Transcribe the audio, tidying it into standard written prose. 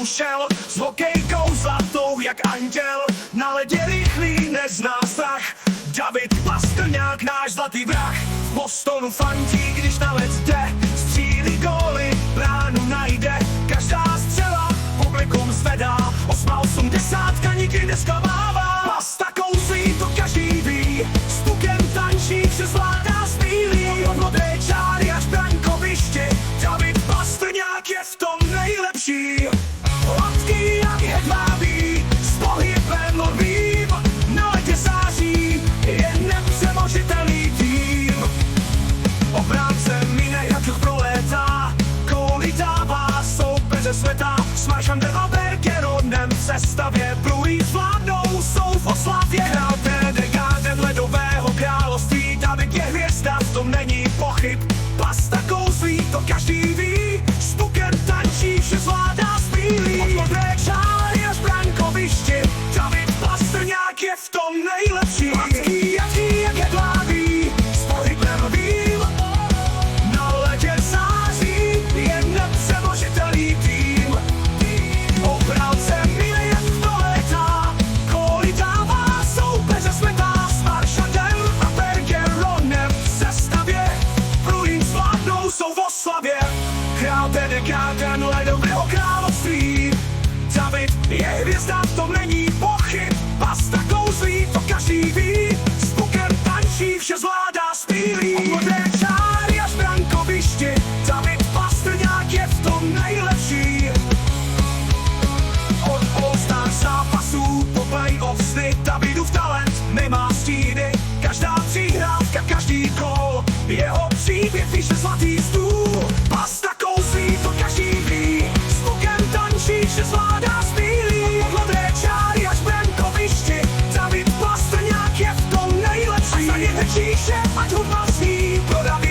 šel s hokejkou zlatou jak anděl. Na ledě rychlý nezná strach, David Pastrňák, náš zlatý vrah. V Bostonu fandí, když na led jde, střílí góly, bránu najde. Každá střela publikum zvedá, 8,80 nikdy nesklamává. Pasta kouzlí, to každý ví, s pukem tančí, vše zvládá zbílý. Od modré čáry až brankoviště, David Pastrňák je v tom nejlepší. Hladký jak hedvábí, s pohybem lorvým, na ledě září, je nepřemožitelný tým. Obránce mine jak duch prolétá, góly dává soupeře světa. S Marchandem a Bergeronem v sestavě plují, zvládnou, jsou v oslavě. Král Garden ledového království, David je hvězda, v tom není pochyb. Pasta kouzlí, to každý ví, s pukem tančí, vše zvládá zbílý. Od modré čáry až brankoviště, David Pastrňák je v tom nejlepší. Hladký jak hedvábí, s pohybem lvým, na ledě září, je nepřemožitelný tým. Obránce mine jak prolétá, góly dává soupeře světa. S Marchandem a Bergeronem v sestavě plují, zvládnou, jsou v oslavě. Král Garden ledového království, David je hvězda, v tom není pochyb. Pasta kouzlí, to každý ví, s pukem tančí, vše zvládá zbílý. Od modré čáry až brankoviště, David Pastrňák je v tom nejlepší. Od All-Star zápasů po playoff sny, Davidův talent nemá stíny. Každá přihrávka, každý gól, jeho příběh píše zlatý stůl. Pasta kouzlí, to každý ví, s pukem tančí, že zvládá zbílý. Od modré čáry až brankoviště, David Pastrňák je v tom nejlepší. A za ně číše, ať hudba zní pro David